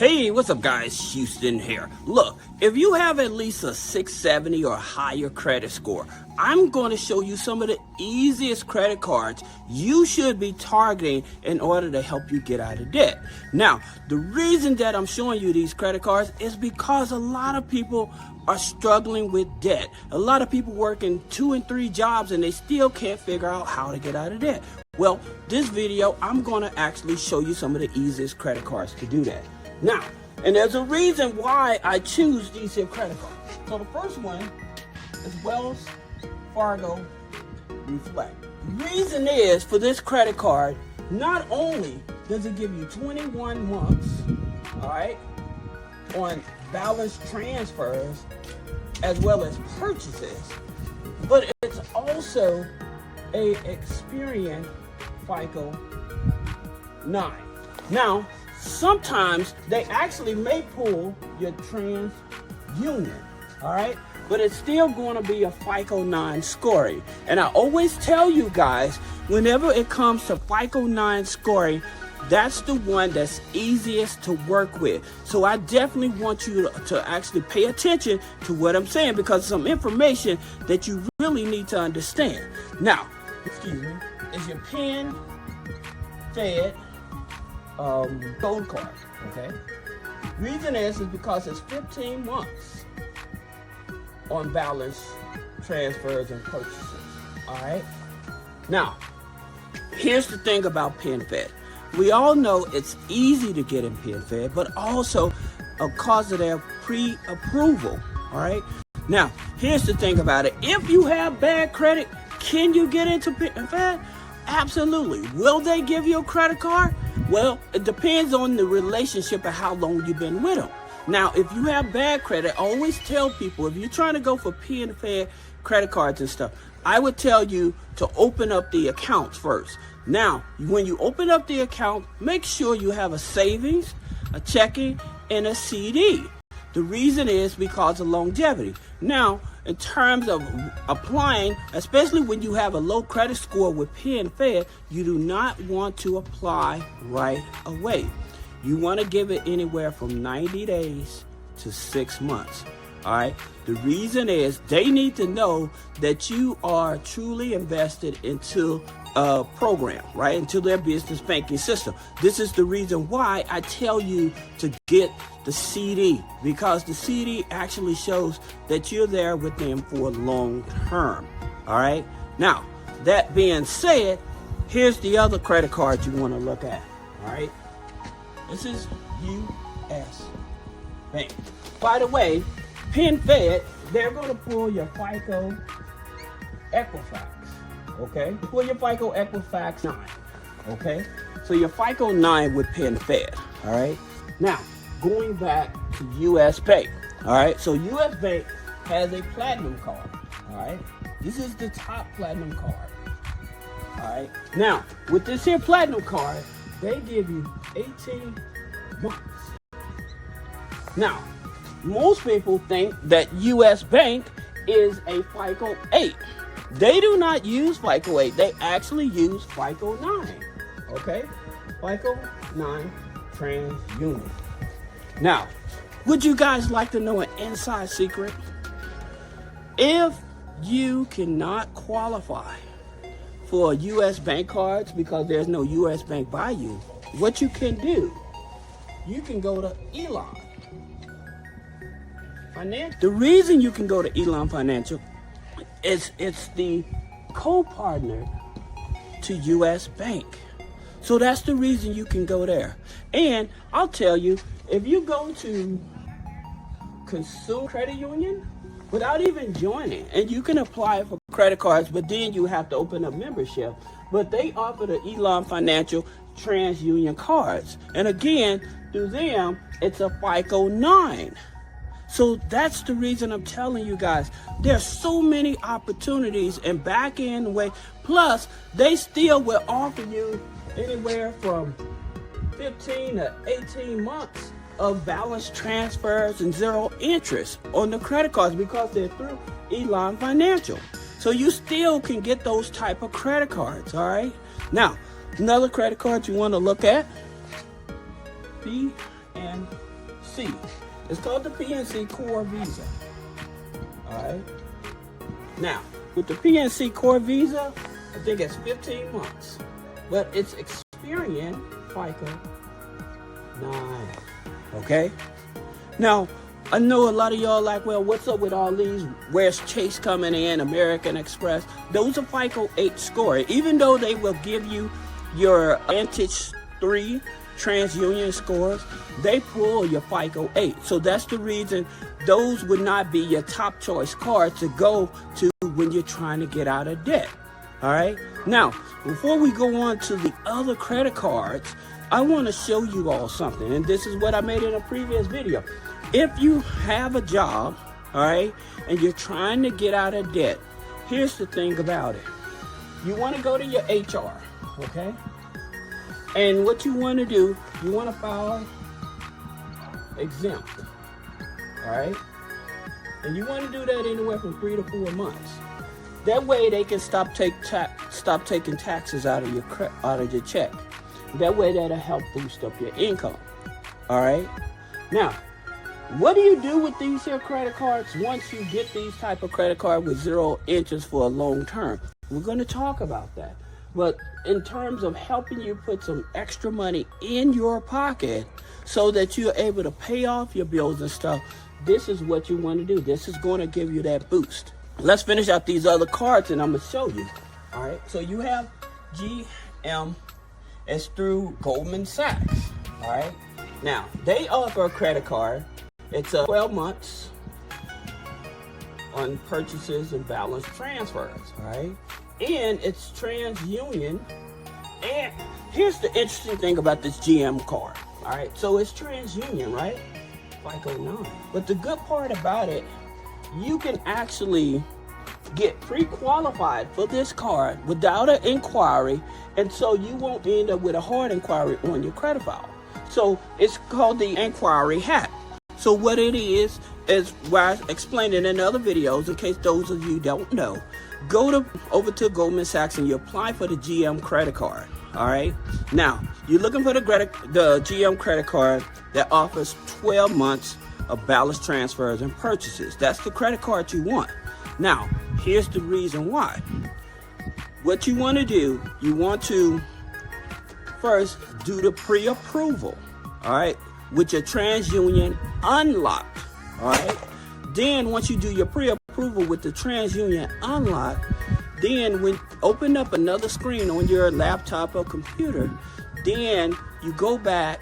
Hey, what's up guys? Houston here. Look, if you have at least a 670 or higher credit score, I'm going to show you some of the easiest credit cards you should be targeting in order to help you get out of debt. Now, the reason that I'm showing you these credit cards is because a lot of people are struggling with debt. A lot of people working 2 and 3 jobs and they still can't figure out how to get out of debt. Well, this video, I'm going to actually show you some of the easiest credit cards to do that. Now, and there's a reason why I choose these here credit cards. So the first one is Wells Fargo Reflect. The reason is for this credit card, not only does it give you 21 months, all right, on balance transfers as well as purchases, but it's also a Experian FICO 9. Now, sometimes they actually may pull your TransUnion, all right? But it's still going to be a FICO 9 scoring. And I always tell you guys, whenever it comes to FICO 9 scoring, that's the one that's easiest to work with. So I definitely want you to actually pay attention to what I'm saying, because some information that you really need to understand. Now, excuse me, is your PEN Fed gold card, okay? Reason is because it's 15 months on balance transfers and purchases, all right? Now, here's the thing about PenFed. We all know it's easy to get in PenFed, but also because of their pre-approval, all right? Now, here's the thing about it. If you have bad credit, can you get into PenFed? Absolutely. Will they give you a credit card? Well, it depends on the relationship and how long you've been with them. Now, if you have bad credit, I always tell people, if you're trying to go for PenFed credit cards and stuff, I would tell you to open up the accounts first. Now, when you open up the account, make sure you have a savings, a checking, and a CD. The reason is because of longevity. Now, in terms of applying, especially when you have a low credit score with PenFed, you do not want to apply right away. You want to give it anywhere from 90 days to 6 months. All right. The reason is they need to know that you are truly invested into a program, right? Into their business banking system. This is the reason why I tell you to get the CD, because the CD actually shows that you're there with them for long term. All right. Now, that being said, here's the other credit card you want to look at. All right. This is US Bank. By the way, PenFed, they're going to pull your FICO Equifax, okay? Pull your FICO Equifax 9, okay? So your FICO 9 with PenFed, all right? Now, going back to US Bank, all right? So US Bank has a platinum card, all right? This is the top platinum card, all right? Now, with this here platinum card, they give you 18 months. Now, most people think that US Bank is a FICO 8. They do not use FICO 8. They actually use FICO 9. Okay? FICO 9 TransUnion. Now, would you guys like to know an inside secret? If you cannot qualify for US Bank cards because there's no US Bank by you, what you can do, you can go to Elan Financial. The reason you can go to Elan Financial is it's the co-partner to US Bank. So that's the reason you can go there. And I'll tell you, if you go to Consumer Credit Union without even joining, and you can apply for credit cards, but then you have to open up membership. But they offer the Elan Financial TransUnion cards. And again, through them, it's a FICO 9. So that's the reason I'm telling you guys, there's so many opportunities and back end way. Plus, they still will offer you anywhere from 15 to 18 months of balance transfers and zero interest on the credit cards because they're through Elan Financial. So you still can get those type of credit cards, all right? Now, another credit card you want to look at, PNC. PNC. It's called the PNC Core Visa. All right. Now, with the PNC Core Visa, I think it's 15 months, but it's Experian FICO 9. Okay. Now, I know a lot of y'all like, well, what's up with all these? Where's Chase coming in? American Express? Those are FICO 8 score. Even though they will give you your Vantage 3 TransUnion scores, they pull your FICO 8. So that's the reason those would not be your top choice cards to go to when you're trying to get out of debt. All right. Now, before we go on to the other credit cards, I want to show you all something. And this is what I made in a previous video. If you have a job, all right, and you're trying to get out of debt, here's the thing about it. You want to go to your HR, okay? And what you want to do, you want to file exempt, all right? And you want to do that anywhere from 3 to 4 months. That way they can stop taking taxes out of your check. That way that'll help boost up your income, all right? Now, what do you do with these here credit cards once you get these type of credit card with 0 interest for a long term? We're going to talk about that. But in terms of helping you put some extra money in your pocket so that you're able to pay off your bills and stuff, this is what you want to do. This is going to give you that boost. Let's finish out these other cards and I'm going to show you. All right. So you have GM. It's through Goldman Sachs. All right. Now, they offer a credit card. It's 12 months on purchases and balance transfers, all right? And it's TransUnion. And here's the interesting thing about this GM card, all right? So it's TransUnion, right? FICO 9. But the good part about it, you can actually get pre-qualified for this card without an inquiry, and so you won't end up with a hard inquiry on your credit file. So it's called the inquiry hat. So what it is why I explained it in other videos, in case those of you don't know, go over to Goldman Sachs and you apply for the GM credit card. All right. Now, you're looking for the GM credit card that offers 12 months of balance transfers and purchases. That's the credit card you want. Now, here's the reason why. What you want to do, you want to first do the pre-approval. All right. With your TransUnion unlocked, all right? Then once you do your pre-approval with the TransUnion unlocked, then when open up another screen on your laptop or computer, then you go back,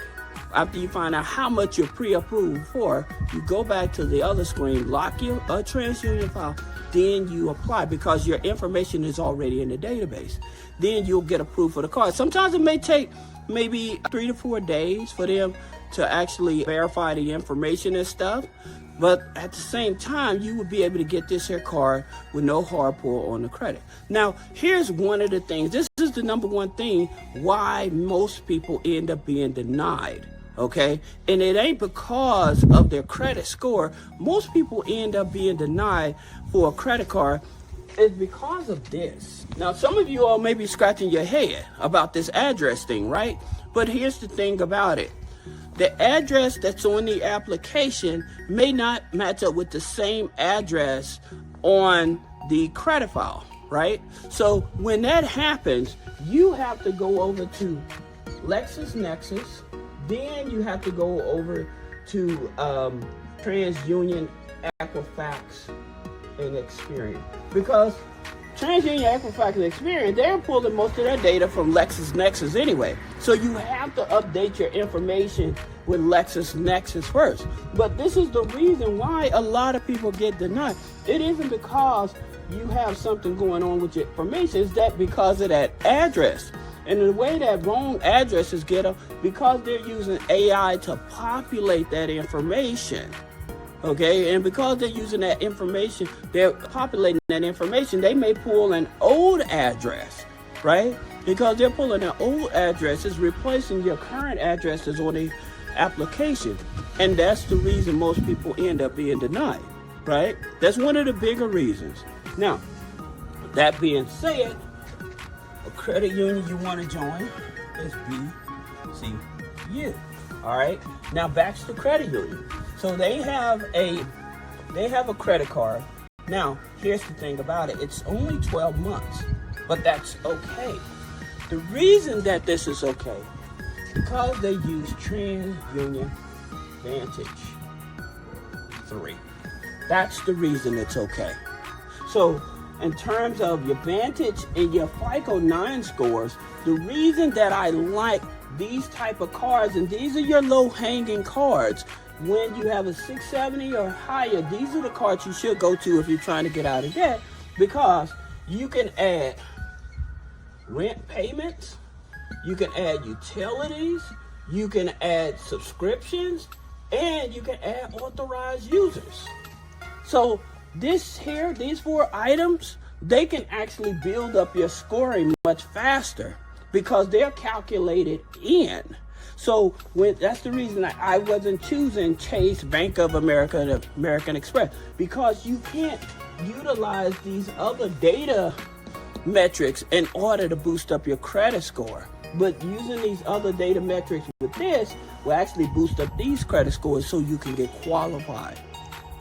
after you find out how much you're pre-approved for, you go back to the other screen, lock your TransUnion file, then you apply because your information is already in the database. Then you'll get approved for the card. Sometimes it may take maybe 3 to 4 days for them to actually verify the information and stuff. But at the same time, you would be able to get this here card with no hard pull on the credit. Now, here's one of the things. This is the number one thing why most people end up being denied, okay? And it ain't because of their credit score. Most people end up being denied for a credit card is because of this. Now, some of you all may be scratching your head about this address thing, right? But here's the thing about it. The address that's on the application may not match up with the same address on the credit file, right? So when that happens, you have to go over to LexisNexis, then you have to go over to TransUnion, Equifax, and Experian. Because TransUnion, Equifax, and Experian, they're pulling most of their data from LexisNexis anyway. So you have to update your information with LexisNexis first. But this is the reason why a lot of people get denied. It isn't because you have something going on with your information. It's that because of that address. And the way that wrong addresses get them, because they're using AI to populate that information. Okay, and because they're using that information, they're populating that information, they may pull an old address, right? Because they're pulling an old address, is replacing your current addresses on the application. And that's the reason most people end up being denied, right? That's one of the bigger reasons. Now, that being said, a credit union you want to join is BCU. All right. Now back to the credit union. So they have a credit card. Now here's the thing about it. It's only 12 months, but that's okay. The reason that this is okay, because they use TransUnion Vantage 3. That's the reason it's okay. So in terms of your Vantage and your FICO 9 scores, the reason that I like these type of cards, and these are your low-hanging cards, when you have a 670 or higher, these are the cards you should go to if you're trying to get out of debt, because you can add rent payments, you can add utilities, you can add subscriptions, and you can add authorized users. So these 4 items, they can actually build up your scoring much faster because they're calculated in. So that's the reason I wasn't choosing Chase, Bank of America, and American Express, because you can't utilize these other data metrics in order to boost up your credit score. But using these other data metrics with this will actually boost up these credit scores so you can get qualified.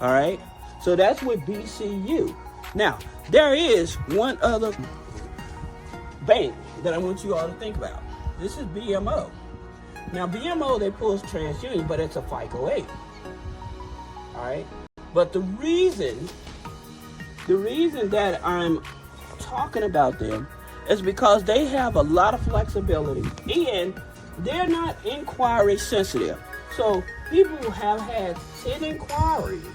All right? So that's with BCU. Now, there is one other bank that I want you all to think about. This is BMO. Now, BMO, they pull TransUnion, but it's a FICO 8. All right? But the reason that I'm talking about them is because they have a lot of flexibility and they're not inquiry sensitive. So people have had 10 inquiries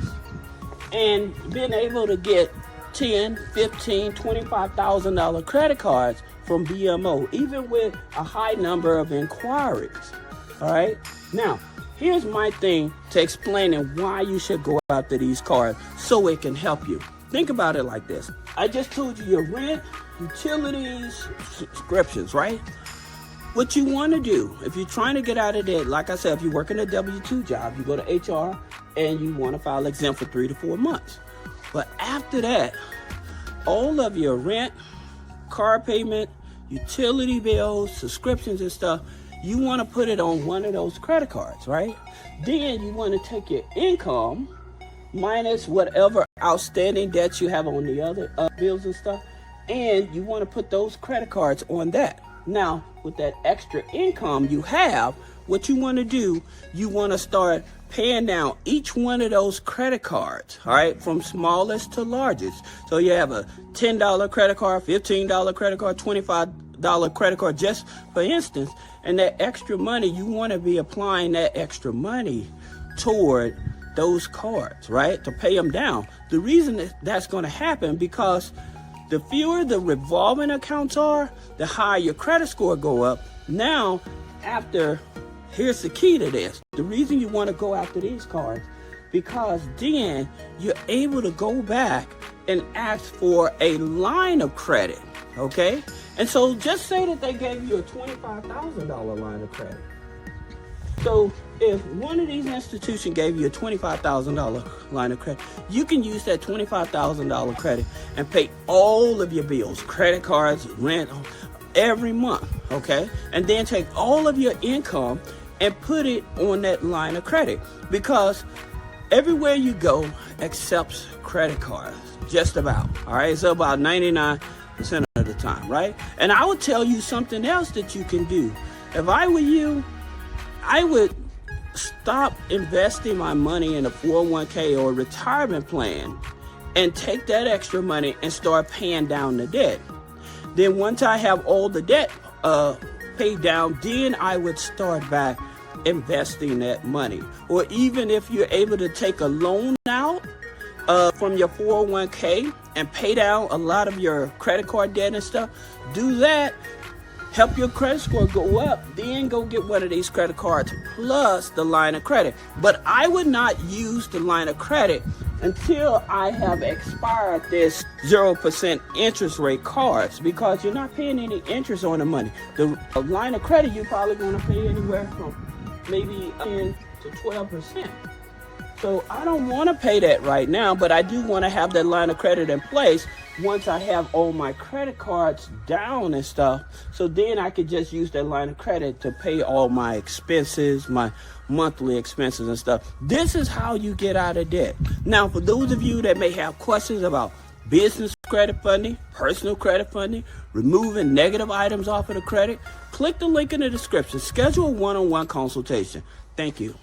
and been able to get $10, $15, $25,000 credit cards from BMO, even with a high number of inquiries. All right. Now, here's my thing to explaining why you should go after these cards so it can help you. Think about it like this. I just told you your rent, utilities, subscriptions, right? What you want to do, if you're trying to get out of debt, like I said, if you're working a W-2 job, you go to HR and you want to file exempt for 3 to 4 months. But after that, all of your rent, car payment, utility bills, subscriptions and stuff, you want to put it on one of those credit cards, right? Then you want to take your income minus whatever outstanding debts you have on the other bills and stuff, and you want to put those credit cards on that. Now, with that extra income you have, what you want to do, you want to start paying down each one of those credit cards, all right, from smallest to largest. So you have a $10 credit card, $15 credit card, $25 credit card, just for instance, and that extra money, you want to be applying that extra money toward those cards, right, to pay them down. The reason that's going to happen because the fewer the revolving accounts are, the higher your credit score go up. Now, here's the key to this. The reason you want to go after these cards, because then you're able to go back and ask for a line of credit, okay? And so just say that they gave you a $25,000 line of credit. So if one of these institutions gave you a $25,000 line of credit, you can use that $25,000 credit and pay all of your bills, credit cards, rent, every month, okay? And then take all of your income and put it on that line of credit, because everywhere you go accepts credit cards, just about, all right? So about 99% of the time, right? And I would tell you something else that you can do. If I were you, I would stop investing my money in a 401k or a retirement plan and take that extra money and start paying down the debt. Then once I have all the debt paid down, then I would start back investing that money. Or even if you're able to take a loan out from your 401k and pay down a lot of your credit card debt and stuff, do that. Help your credit score go up, then go get one of these credit cards plus the line of credit. But I would not use the line of credit until I have expired this 0% interest rate cards, because you're not paying any interest on the money. The line of credit, you're probably going to pay anywhere from maybe 10 to 12%. So I don't want to pay that right now, but I do want to have that line of credit in place once I have all my credit cards down and stuff, so then I could just use that line of credit to pay all my expenses, my monthly expenses and stuff. This is how you get out of debt. Now, for those of you that may have questions about business credit funding, personal credit funding, removing negative items off of the credit, click the link in the description. Schedule a one-on-one consultation. Thank you.